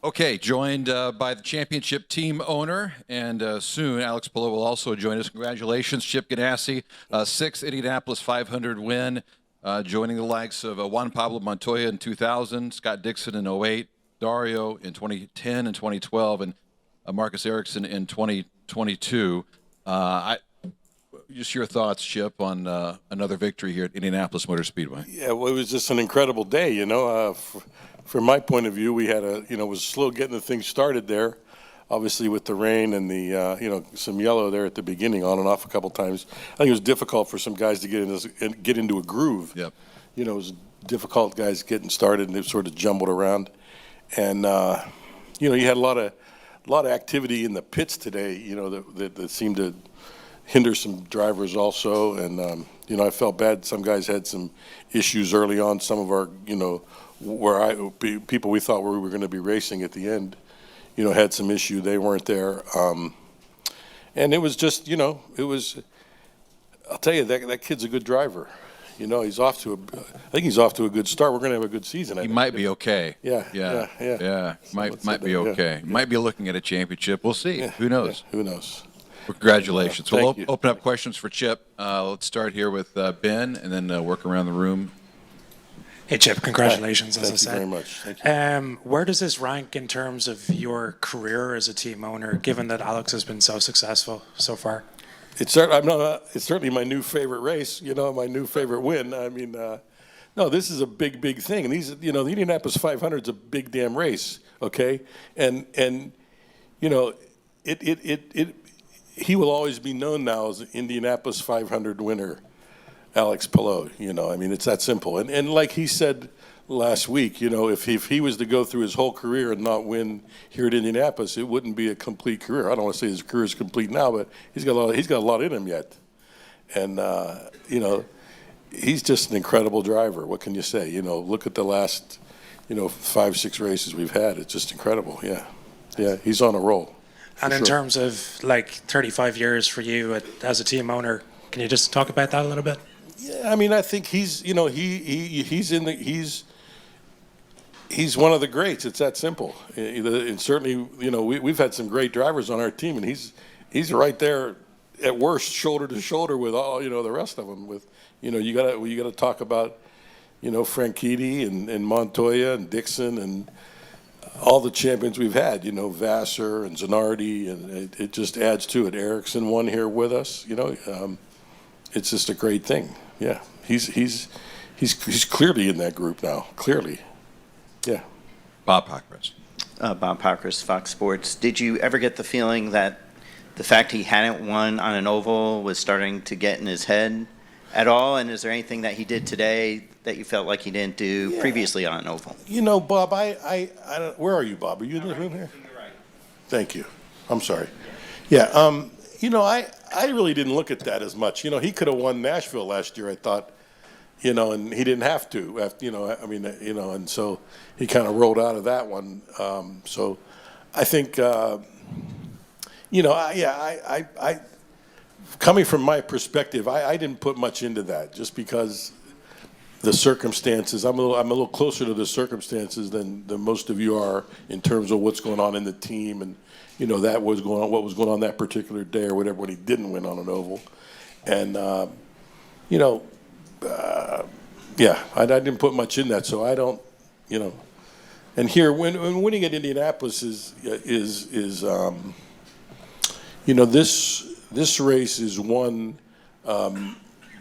Okay, joined by the championship team owner, and soon Alex Palou will also join us. Congratulations, Chip Ganassi, sixth Indianapolis 500 win, joining the likes of Juan Pablo Montoya in 2000, Scott Dixon in '08, Dario in 2010 and 2012, and Marcus Ericsson in 2022. Just your thoughts, Chip, on another victory here at Indianapolis Motor Speedway. Yeah, well, it was just an incredible day, From my point of view, we had was slow getting the thing started there, obviously with the rain and the, some yellow there at the beginning, on and off a couple times. I think it was difficult for some guys to get into a groove. Yep. It was difficult, guys getting started, and they sort of jumbled around. And, you had a lot of activity in the pits today, that seemed to hinder some drivers also. And, I felt bad. Some guys had some issues early on. Some of our, people we thought we were going to be racing at the end, had some issue. They weren't there. And it was just, I'll tell you, that kid's a good driver. I think he's off to a good start. We're going to have a good season. He might be okay. Yeah. Might be okay. Might be looking at a championship. We'll see. Who knows? Who knows? Congratulations. We'll you. open up questions for Chip. Let's start here with Ben, and then work around the room. Hey, Chip, congratulations, as I Thank said. you very much. Thank you. Where does this rank in terms of your career as a team owner, given that Alex has been so successful so far? It's certainly my new favorite race, my new favorite win. I mean, no, this is a big, big thing. And the Indianapolis 500 is a big damn race, okay? And he will always be known now as the Indianapolis 500 winner, Alex Palou. It's that simple. And like he said last week, if he was to go through his whole career and not win here at Indianapolis, it wouldn't be a complete career. I don't want to say his career is complete now, but he's got a lot in him yet. And he's just an incredible driver. What can you say? Look at the last 5-6 races we've had. It's just incredible. Yeah, he's on a roll. And in terms of 35 years for you as a team owner, can you just talk about that a little bit? Yeah, I think he's he's one of the greats. It's that simple. And certainly, we've had some great drivers on our team, and he's right there at worst, shoulder to shoulder with all the rest of them. With you gotta talk about Franchitti and Montoya and Dixon and all the champions we've had. Vassar and Zanardi, and it just adds to it. Ericsson won here with us. It's just a great thing. Yeah, he's clearly in that group now. Clearly, yeah. Bob Pockrass. Bob Pockrass, Fox Sports. Did you ever get the feeling that the fact he hadn't won on an oval was starting to get in his head at all? And is there anything that he did today that you felt like he didn't do previously on an oval? Bob, I don't, where are you, Bob? Are you in the room here? Right. Thank you. I'm sorry. Yeah. I really didn't look at that as much. He could have won Nashville last year, I thought, and he didn't have to, and so he kind of rolled out of that one. So I think, coming from my perspective, I didn't put much into that just because the circumstances. I'm a little closer to the circumstances than most of you are in terms of what's going on in the team and what was going on that particular day or whatever when he didn't win on an oval, and I didn't put much in that, so I don't, and here when winning at Indianapolis is this race is won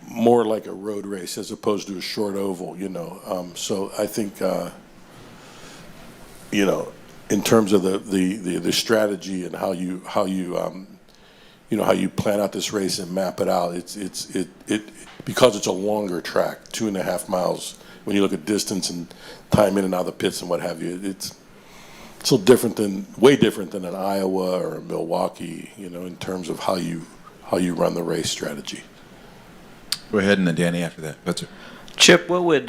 more like a road race as opposed to a short oval, so I think in terms of the strategy and how you plan out this race and map it out, it because it's a longer track, 2.5 miles. When you look at distance and time in and out of the pits and what have you, it's so way different than an Iowa or a Milwaukee, in terms of how you run the race strategy. Go ahead, and then Danny after that. That's it. Chip, what would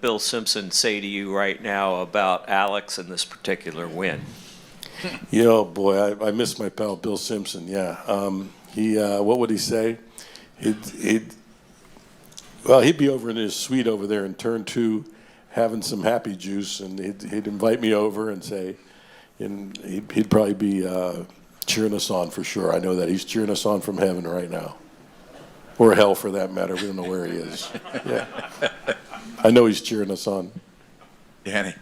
Bill Simpson say to you right now about Alex and this particular win? Boy, I miss my pal Bill Simpson. Yeah, what would he say? He'd be over in his suite over there in turn 2, having some happy juice, and he'd invite me over and say, and he'd probably be cheering us on for sure. I know that he's cheering us on from heaven right now, or hell for that matter. We don't know where he is. Yeah, I know he's cheering us on. Danny.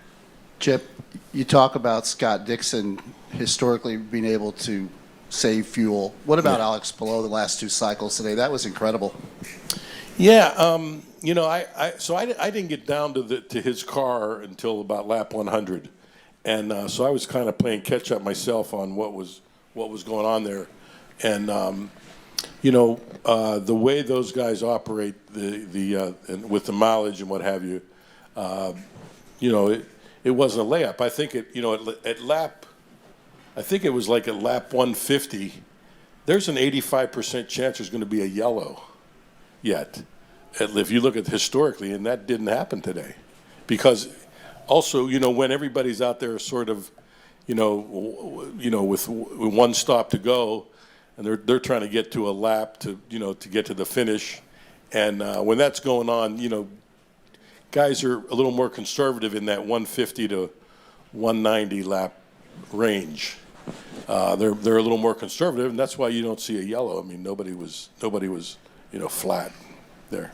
Chip, you talk about Scott Dixon historically being able to save fuel. What about Alex Palou the last 2 cycles today? That was incredible. Yeah, you know, I didn't get down to his car until about lap 100, and so I was kind of playing catch up myself on what was going on there, and you know, the way those guys operate and with the mileage and what have you, you know, it wasn't a layup. I think I think it was like at lap 150, there's an 85% chance there's going to be a yellow yet. If you look at historically, and that didn't happen today. Because also, you know, when everybody's out there sort of, you know, with one stop to go, and they're trying to get to a lap to get to the finish, and when that's going on, you know, guys are a little more conservative in that 150 to 190 lap range. They're a little more conservative, and that's why you don't see a yellow. I mean, nobody was you know, flat there.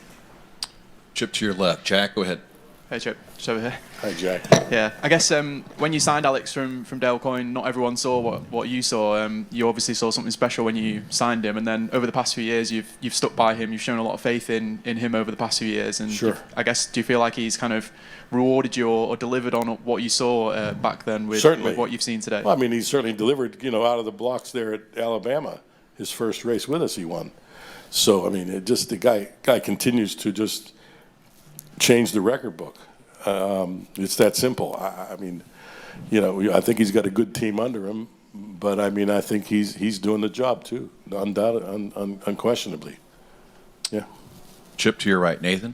Chip to your left. Jack, go ahead. Hey, Chip. Just over here. Hi, Jack. Yeah, I guess when you signed Alex from Dale Coyne, not everyone saw what you saw. You obviously saw something special when you signed him, and then over the past few years, you've stuck by him. You've shown a lot of faith in him over the past few years. And Sure. I guess, do you feel like he's kind of rewarded you or delivered on what you saw back then with what you've seen today? Well, I mean, he certainly delivered, you know, out of the blocks there at Alabama. His first race with us, he won. So, I mean, the guy continues to just change the record book. It's that simple. I mean, you know, I think he's got a good team under him, but I mean, I think he's doing the job too, unquestionably. Yeah. Chip to your right. Nathan.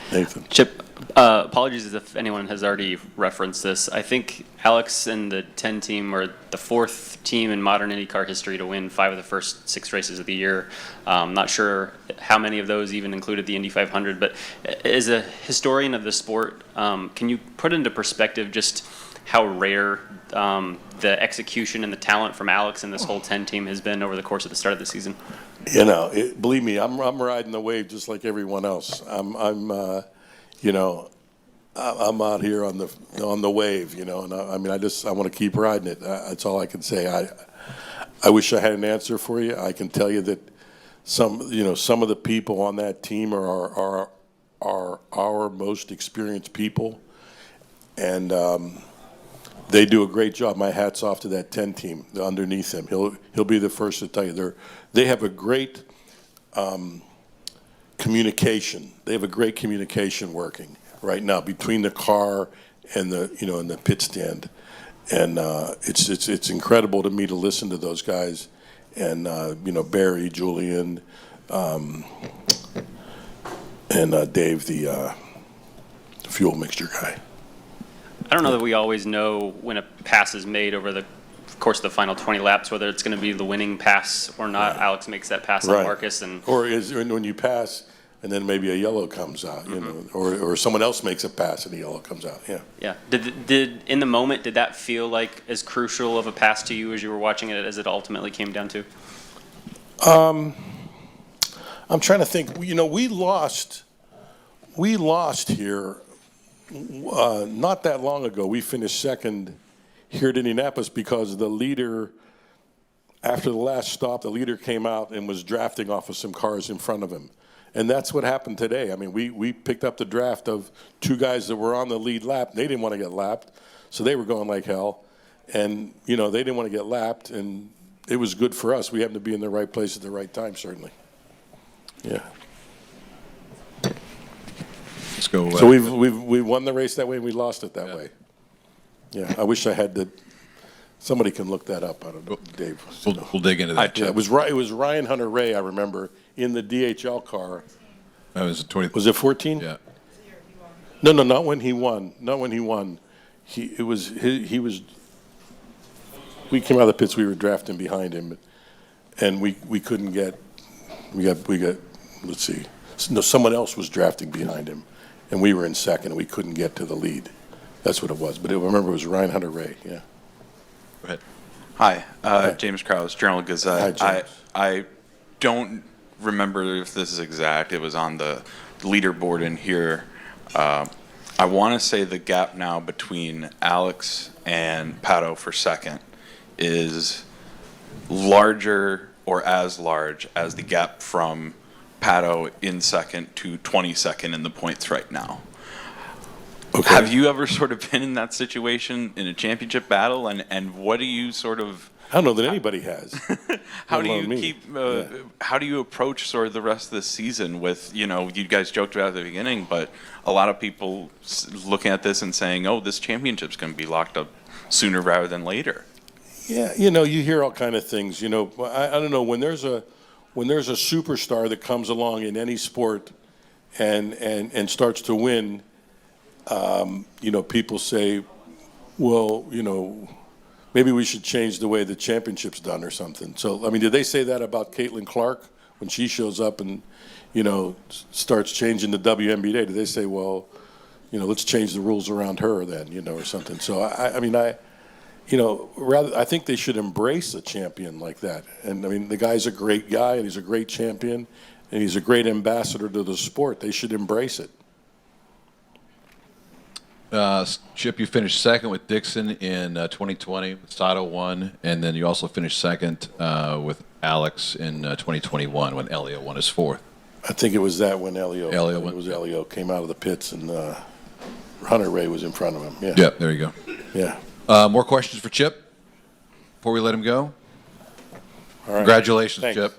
Nathan. Chip, apologies if anyone has already referenced this. I think Alex and the 10 team are the 4th team in modern IndyCar history to win 5 of the first 6 races of the year. Not sure how many of those even included the Indy 500, but as a historian of the sport, can you put into perspective just how rare the execution and the talent from Alex and this whole 10 team has been over the course of the start of the season? You know, believe me, I'm riding the wave just like everyone else. You know, I'm out here on the wave. You know, and I mean, I want to keep riding it. That's all I can say. I wish I had an answer for you. I can tell you that some of the people on that team are our most experienced people, and they do a great job. My hat's off to that 10 team underneath him. He'll be the first to tell you they have a great communication. They have a great communication working right now between the car and the pit stand, and it's incredible to me to listen to those guys, and Barry, Julian, and Dave, the fuel mixture guy. I don't know that we always know when a pass is made over the course of the final 20 laps, whether it's going to be the winning pass or not. Right. Alex makes that pass on Marcus, or when you pass and then maybe a yellow comes out, you know, or someone else makes a pass and the yellow comes out. Yeah. Yeah. Did in the moment, did that feel like as crucial of a pass to you as you were watching it as it ultimately came down to? I'm trying to think. You know, we lost here not that long ago. We finished second here at Indianapolis because the leader, after the last stop, the leader came out and was drafting off of some cars in front of him. And that's what happened today. I mean, we picked up the draft of 2 guys that were on the lead lap. They didn't want to get lapped, so they were going like hell. And, you know, they didn't want to get lapped, and it was good for us. We happened to be in the right place at the right time, certainly. Yeah. Let's go. So we won the race that way, and we lost it that way. Yeah, I wish I had the. Somebody can look that up. I don't know, Dave. We'll dig into that. Yeah, it was Ryan Hunter-Ray. I remember in the DHL car. That was 20. Was it 14? Yeah. No, not when he won. Not when he won. He was. We came out of the pits. We were drafting behind him, and we couldn't get. We got. Let's see. No, someone else was drafting behind him, and we were in second. And we couldn't get to the lead. That's what it was. But I remember it was Ryan Hunter-Reay. Yeah. Go ahead. Hi, James Krause, Journal Gazette. Hi, James. I don't remember if this is exact. It was on the leaderboard in here. I want to say the gap now between Alex and Pato for second is larger or as large as the gap from Pato in second to 22nd in the points right now. Okay. Have you ever sort of been in that situation in a championship battle, and what do you sort of, I don't know that anybody has. how do Let you alone me. keep, Yeah. how do you approach sort of the rest of the season with, you guys joked about it at the beginning, but a lot of people looking at this and saying, oh, this championship's going to be locked up sooner rather than later. Yeah, you hear all kind of things. I don't know, when there's a superstar that comes along in any sport and starts to win, people say, well, maybe we should change the way the championship's done or something. So, I mean, did they say that about Caitlin Clark when she shows up and, starts changing the WNBA? Did they say, well, let's change the rules around her then, or something? So, I think they should embrace a champion like that. And, I mean, the guy's a great guy, and he's a great champion, and he's a great ambassador to the sport. They should embrace it. Chip, you finished second with Dixon in 2020. Sato won, and then you also finished second with Alex in 2021 when Elio won his fourth. I think it was that when Elio went. Elio came out of the pits and Hunter-Reay was in front of him. Yeah. Yeah, there you go. Yeah. More questions for Chip before we let him go? All right. Congratulations, Thanks. Chip.